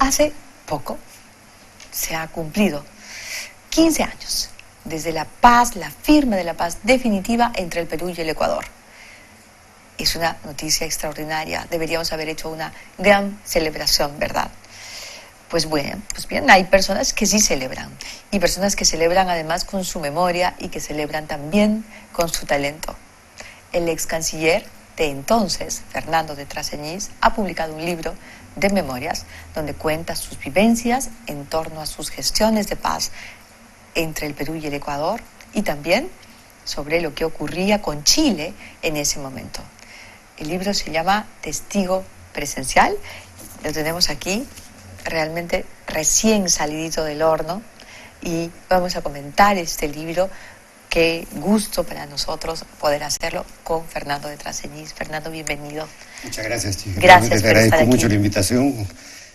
hace poco se ha cumplido 15 años desde la paz, la firma de la paz definitiva entre el Perú y el Ecuador. Es una noticia extraordinaria. Deberíamos haber hecho una gran celebración, ¿verdad? Pues bien, hay personas que sí celebran, y personas que celebran además con su memoria y que celebran también con su talento. El ex canciller de entonces, Fernando de Traseñís, ha publicado un libro de memorias donde cuenta sus vivencias en torno a sus gestiones de paz entre el Perú y el Ecuador, y también sobre lo que ocurría con Chile en ese momento. El libro se llama Testigo Presencial. Lo tenemos aquí, realmente recién salidito del horno, y vamos a comentar este libro. Qué gusto para nosotros poder hacerlo con Fernando de Traseñís. Fernando, bienvenido. Muchas gracias, Chico. Gracias te por agradezco estar mucho aquí. la invitación,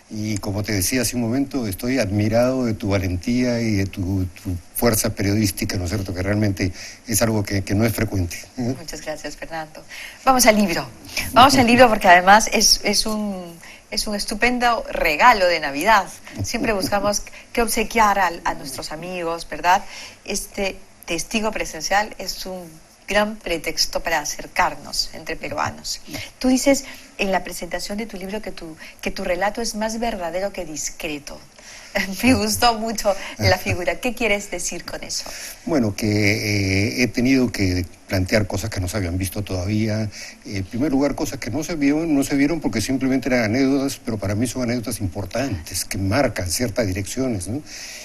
y como te decía hace un momento, estoy admirado de tu valentía y de tu fuerza periodística, ¿no es cierto?, que realmente es algo que no es frecuente. Muchas gracias, Fernando. Vamos al libro. Vamos al libro porque además es un estupendo regalo de Navidad. Siempre buscamos qué obsequiar a nuestros amigos, ¿verdad? Este Testigo Presencial es un gran pretexto para acercarnos entre peruanos. Tú dices en la presentación de tu libro que tu relato es más verdadero que discreto. Me gustó mucho la figura. ¿Qué quieres decir con eso? Bueno, que he tenido que plantear cosas que no se habían visto todavía. En primer lugar, cosas que no se vieron porque simplemente eran anécdotas, pero para mí son anécdotas importantes, que marcan ciertas direcciones, ¿no?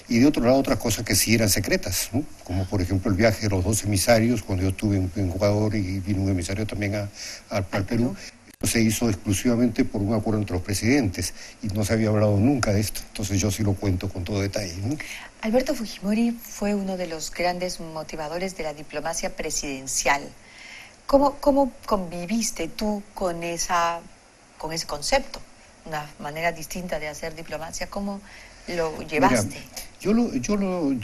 Y de otro lado, otras cosas que sí eran secretas, ¿no? Como por ejemplo el viaje de los 2 emisarios, cuando yo estuve en Ecuador y vino un emisario también al Perú. Se hizo exclusivamente por un acuerdo entre los presidentes y no se había hablado nunca de esto, entonces yo sí lo cuento con todo detalle, ¿no? Alberto Fujimori fue uno de los grandes motivadores de la diplomacia presidencial. ¿Cómo conviviste tú con ese concepto? Una manera distinta de hacer diplomacia. ¿Cómo lo llevaste? Mira,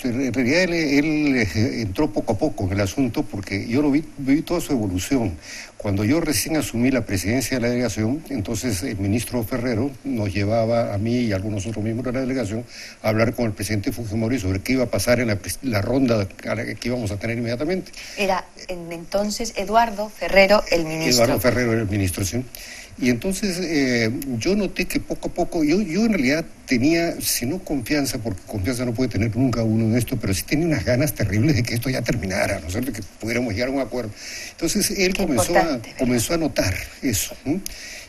en realidad él entró poco a poco en el asunto, porque yo vi toda su evolución. Cuando yo recién asumí la presidencia de la delegación, entonces el ministro Ferrero nos llevaba a mí y a algunos otros miembros de la delegación a hablar con el presidente Fujimori sobre qué iba a pasar en la ronda que íbamos a tener inmediatamente. Era entonces Eduardo Ferrero el ministro. Eduardo Ferrero era el ministro, sí. Y entonces yo noté que poco a poco, yo en realidad tenía, si no confianza, porque confianza no puede tener nunca uno en esto, pero sí tenía unas ganas terribles de que esto ya terminara, ¿no es cierto?, que pudiéramos llegar a un acuerdo. Entonces él comenzó a notar eso, ¿no?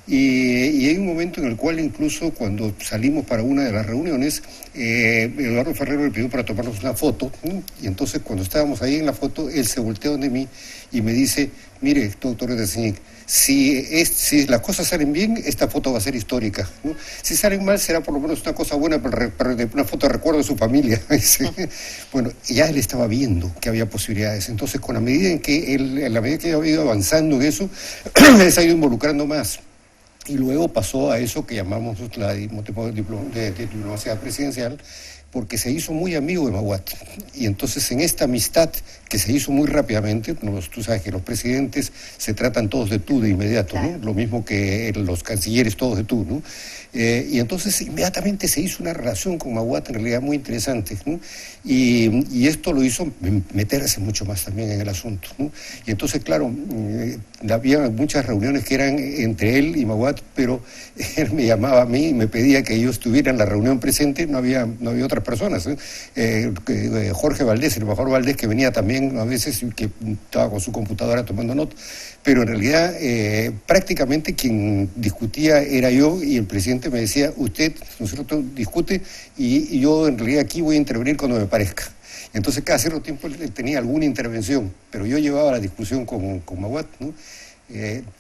Y hay un momento en el cual incluso cuando salimos para una de las reuniones, Eduardo Ferrero le pidió para tomarnos una foto, ¿no? Y entonces cuando estábamos ahí en la foto, él se volteó donde mí y me dice: mire, doctor Traseñís, si las cosas salen bien, esta foto va a ser histórica, ¿no? Si salen mal, será por lo menos una cosa buena, pero una foto de recuerdo de su familia. Bueno, ya él estaba viendo que había posibilidades. Entonces, en la medida que había ido avanzando en eso, él se ha ido involucrando más. Y luego pasó a eso que llamamos la diplomacia presidencial, porque se hizo muy amigo de Maguad. Y entonces en esta amistad que se hizo muy rápidamente, tú sabes que los presidentes se tratan todos de tú de inmediato, ¿no? Lo mismo que los cancilleres todos de tú, ¿no? Y entonces inmediatamente se hizo una relación con Maguad en realidad muy interesante, ¿no? Y esto lo hizo meterse mucho más también en el asunto, ¿no? Y entonces, claro, había muchas reuniones que eran entre él y Maguad, pero él me llamaba a mí y me pedía que yo estuviera en la reunión presente. No había otras personas, ¿eh? Jorge Valdés, el embajador Valdés, que venía también a veces, que estaba con su computadora tomando nota, pero en realidad prácticamente quien discutía era yo, y el presidente me decía: usted, ¿no es cierto?, discute, y yo en realidad aquí voy a intervenir cuando me parezca. Entonces cada cierto tiempo él tenía alguna intervención, pero yo llevaba la discusión con Maguad, ¿no?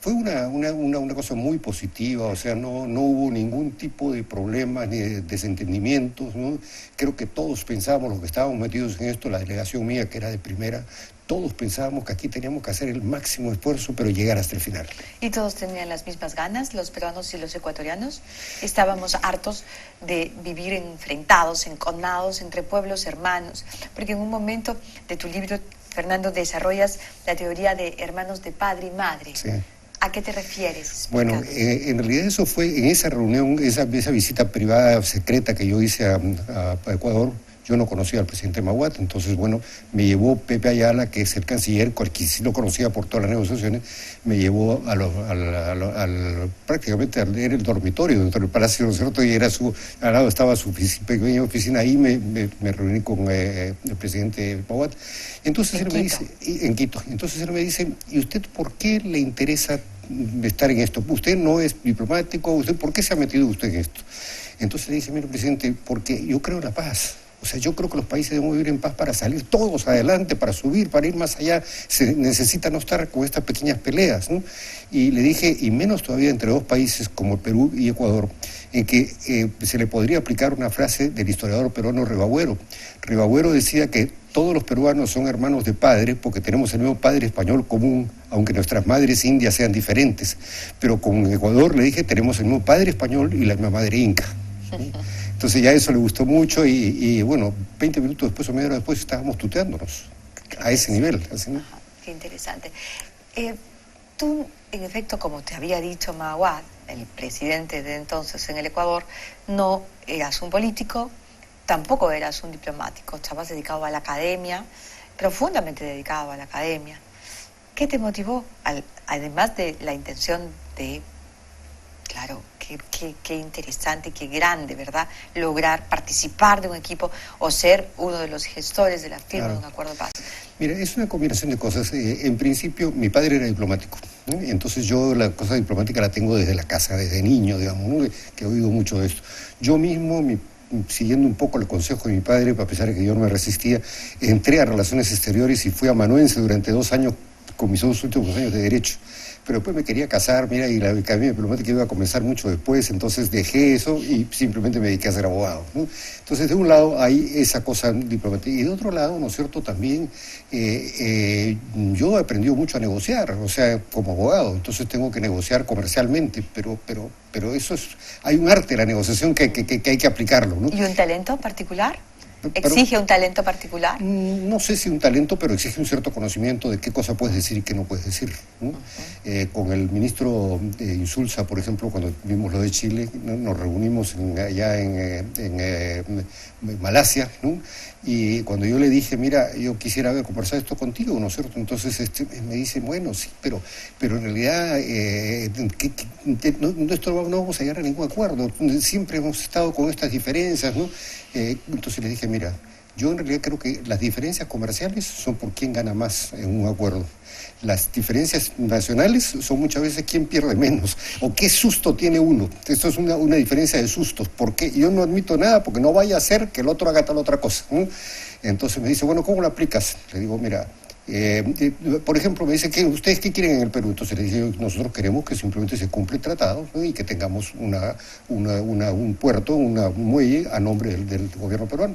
Fue una cosa muy positiva, o sea, no hubo ningún tipo de problemas ni de desentendimientos, ¿no? Creo que todos pensábamos, los que estábamos metidos en esto, la delegación mía, que era de primera, todos pensábamos que aquí teníamos que hacer el máximo esfuerzo, pero llegar hasta el final. ¿Y todos tenían las mismas ganas, los peruanos y los ecuatorianos? Estábamos hartos de vivir enfrentados, enconados entre pueblos hermanos, porque en un momento de tu libro, Fernando, desarrollas la teoría de hermanos de padre y madre. Sí. ¿A qué te refieres? Bueno, en realidad eso fue en esa reunión, esa visita privada secreta que yo hice a Ecuador. Yo no conocía al presidente Mahuat, entonces, bueno, me llevó Pepe Ayala, que es el canciller, que sí lo conocía por todas las negociaciones, me llevó prácticamente era el dormitorio dentro del Palacio, ¿no es cierto? Y al lado estaba su pequeña oficina, ahí me reuní con el presidente Mahuat. Entonces él me dice, en Quito, entonces él me dice, ¿y usted por qué le interesa estar en esto? Usted no es diplomático, ¿por qué se ha metido usted en esto? Entonces le dice, mire, presidente, porque yo creo en la paz. O sea, yo creo que los países deben vivir en paz para salir todos adelante, para subir, para ir más allá. Se necesita no estar con estas pequeñas peleas, ¿no? Y le dije, y menos todavía entre dos países como Perú y Ecuador, en que se le podría aplicar una frase del historiador peruano Ribagüero. Ribagüero decía que todos los peruanos son hermanos de padre porque tenemos el mismo padre español común, aunque nuestras madres indias sean diferentes. Pero con Ecuador, le dije, tenemos el mismo padre español y la misma madre inca. ¿Sí? Entonces ya eso le gustó mucho y bueno, 20 minutos después o media hora después estábamos tuteándonos a ese nivel. Así, ¿no? Ajá, qué interesante. Tú, en efecto, como te había dicho Mahuad, el presidente de entonces en el Ecuador, no eras un político, tampoco eras un diplomático, estabas dedicado a la academia, profundamente dedicado a la academia. ¿Qué te motivó, además de la intención de, claro, qué interesante, qué grande, ¿verdad?, lograr participar de un equipo o ser uno de los gestores de la firma de un acuerdo de paz? Mira, es una combinación de cosas. En principio, mi padre era diplomático, ¿no? Entonces yo la cosa diplomática la tengo desde la casa, desde niño, digamos, ¿no? Que he oído mucho de esto. Yo mismo, siguiendo un poco el consejo de mi padre, a pesar de que yo no me resistía, entré a Relaciones Exteriores y fui amanuense durante 2 años, con mis 2 últimos años de Derecho. Pero después me quería casar, mira, y la academia diplomática iba a comenzar mucho después, entonces dejé eso y simplemente me dediqué a ser abogado, ¿no? Entonces, de un lado hay esa cosa diplomática, y de otro lado, ¿no es cierto?, también yo he aprendido mucho a negociar, o sea, como abogado, entonces tengo que negociar comercialmente, pero eso es, hay un arte de la negociación que hay que aplicarlo, ¿no? ¿Y un talento particular? ¿Exige un talento particular? No sé si un talento, pero exige un cierto conocimiento de qué cosa puedes decir y qué no puedes decir, ¿no? Uh-huh. Con el ministro Insulza, por ejemplo, cuando vimos lo de Chile, ¿no?, nos reunimos allá en Malasia, ¿no? Y cuando yo le dije, mira, yo quisiera conversar esto contigo, ¿no es cierto? Entonces me dice, bueno, sí, pero en realidad no vamos a llegar a ningún acuerdo. Siempre hemos estado con estas diferencias, ¿no? Entonces le dije, mira, yo en realidad creo que las diferencias comerciales son por quién gana más en un acuerdo. Las diferencias nacionales son muchas veces quién pierde menos o qué susto tiene uno. Esto es una diferencia de sustos, porque yo no admito nada porque no vaya a ser que el otro haga tal otra cosa, ¿no? Entonces me dice, bueno, ¿cómo lo aplicas? Le digo, mira, por ejemplo, me dice, ¿ustedes qué quieren en el Perú? Entonces le dije, nosotros queremos que simplemente se cumpla el tratado, ¿no?, y que tengamos un puerto, un muelle a nombre del gobierno peruano.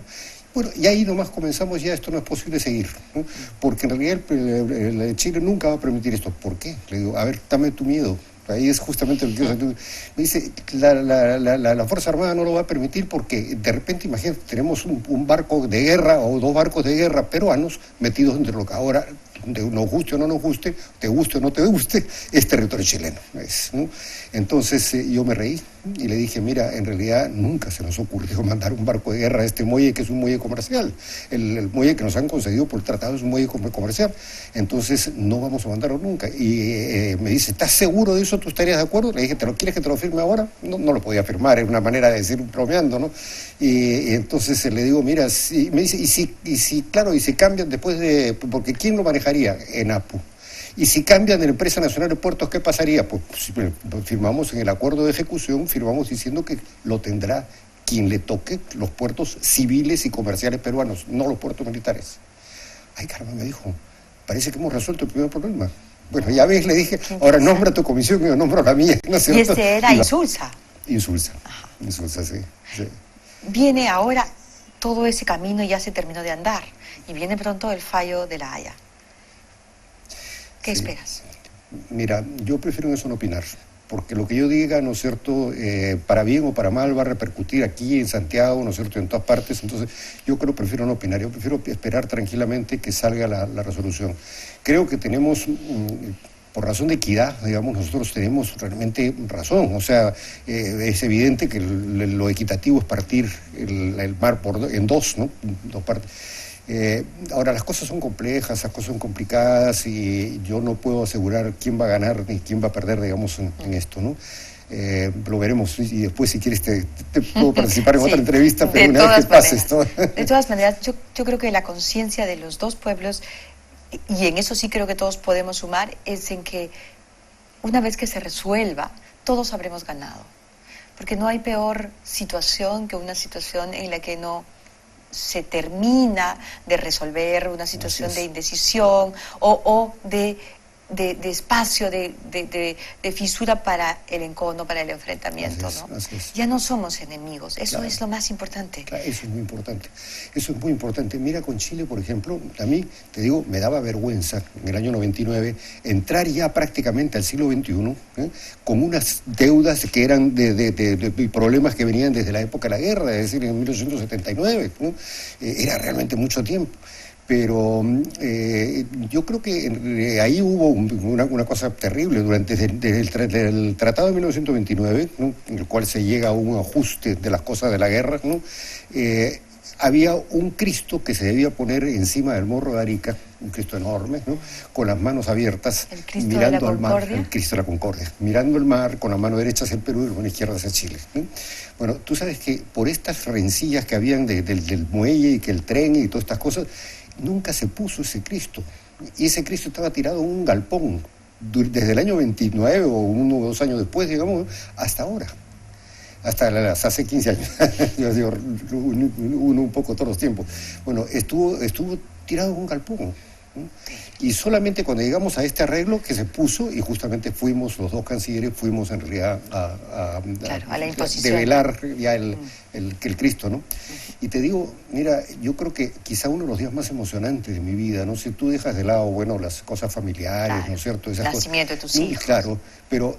Bueno, y ahí nomás comenzamos, ya esto no es posible seguir, ¿no? Porque en realidad Chile nunca va a permitir esto. ¿Por qué? Le digo, a ver, dame tu miedo. Ahí es justamente lo que me dice, la Fuerza Armada no lo va a permitir porque de repente, imagínate, tenemos un barco de guerra o 2 barcos de guerra peruanos metidos entre lo que ahora, nos guste o no nos guste, te guste o no te guste, es territorio chileno, ¿no? Entonces yo me reí y le dije, mira, en realidad nunca se nos ocurrió mandar un barco de guerra a este muelle, que es un muelle comercial. El muelle que nos han concedido por el tratado es un muelle comercial. Entonces no vamos a mandarlo nunca. Y me dice, ¿estás seguro de eso? ¿Tú estarías de acuerdo? Le dije, ¿quieres que te lo firme ahora? No lo podía firmar, es una manera de decir bromeando, ¿no? Y entonces le digo, mira, me dice, y si cambian después de, porque ¿quién lo manejaría? ENAPU. Y si cambian de la Empresa Nacional de Puertos, ¿qué pasaría? Pues firmamos en el acuerdo de ejecución, firmamos diciendo que lo tendrá quien le toque los puertos civiles y comerciales peruanos, no los puertos militares. Ay, caramba, me dijo, parece que hemos resuelto el primer problema. Bueno, ya ves, le dije, ahora nombra tu comisión y yo nombro la mía, ¿no es cierto? Y ese era Insulza. Insulza, sí. Viene ahora todo ese camino, ya se terminó de andar, y viene pronto el fallo de La Haya. ¿Qué esperas? Mira, yo prefiero en eso no opinar, porque lo que yo diga, ¿no es cierto?, para bien o para mal va a repercutir aquí en Santiago, ¿no es cierto?, en todas partes. Entonces yo prefiero no opinar, yo prefiero esperar tranquilamente que salga la resolución. Creo que tenemos, por razón de equidad, digamos, nosotros tenemos realmente razón. O sea, es evidente que lo equitativo es partir el mar en dos, ¿no? Dos partes. Ahora, las cosas son complejas, las cosas son complicadas y yo no puedo asegurar quién va a ganar ni quién va a perder, digamos, en esto, ¿no? Lo veremos y después, si quieres, te puedo participar en otra entrevista, pero una vez que pase esto. De todas maneras, yo creo que la conciencia de los dos pueblos, y en eso sí creo que todos podemos sumar, es en que una vez que se resuelva, todos habremos ganado. Porque no hay peor situación que una situación en la que no se termina de resolver, una situación de indecisión o de espacio de fisura para el encono, para el enfrentamiento, ¿no? Ya no somos enemigos, eso es lo más importante. Claro, eso es muy importante, eso es muy importante. Mira, con Chile, por ejemplo, a mí, te digo, me daba vergüenza en el año 99 entrar ya prácticamente al siglo XXI con unas deudas que eran de problemas que venían desde la época de la guerra, es decir, en 1879, ¿no? Era realmente mucho tiempo. Pero yo creo que ahí hubo una cosa terrible desde el Tratado de 1929, ¿no? En el cual se llega a un ajuste de las cosas de la guerra, ¿no? Había un Cristo que se debía poner encima del Morro de Arica, un Cristo enorme, ¿no? Con las manos abiertas, mirando al mar, el Cristo de la Concordia, mirando el mar, con la mano derecha hacia el Perú y la mano izquierda hacia Chile, ¿no? Bueno, tú sabes que por estas rencillas que habían del muelle y que el tren y todas estas cosas, nunca se puso ese Cristo. Y ese Cristo estaba tirado en un galpón desde el año 29 o 1 o 2 años después, digamos, hasta ahora. Hasta hace 15 años. Yo digo, uno un poco todos los tiempos. Bueno, estuvo tirado en un galpón. Y solamente cuando llegamos a este arreglo que se puso, y justamente fuimos, los dos cancilleres, fuimos en realidad a la imposición, develar ya el Cristo, ¿no? Y te digo, mira, yo creo que quizá uno de los días más emocionantes de mi vida, ¿no? Si tú dejas de lado, bueno, las cosas familiares, ¿no es cierto? El nacimiento de tus hijos. Claro, pero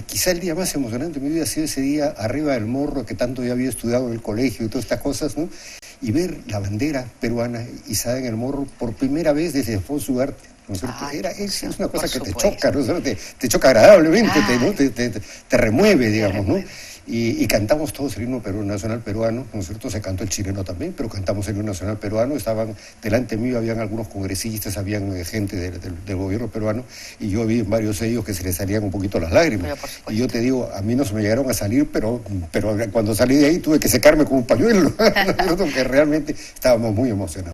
quizá el día más emocionante de mi vida ha sido ese día arriba del morro que tanto ya había estudiado en el colegio y todas estas cosas, ¿no? Y ver la bandera peruana izada en el morro por primera vez desde Alfonso Ugarte, ¿no es cierto? Es una cosa que te choca, ¿no? Te choca agradablemente, te remueve, digamos, ¿no? Y cantamos todos el himno nacional peruano, ¿no es cierto? Se cantó el chileno también, pero cantamos el himno nacional peruano. Estaban delante mío, habían algunos congresistas, habían gente del gobierno peruano, y yo vi en varios de ellos que se les salían un poquito las lágrimas. Y yo te digo, a mí no se me llegaron a salir, pero cuando salí de ahí tuve que secarme con un pañuelo, ¿no? Que realmente estábamos muy emocionados.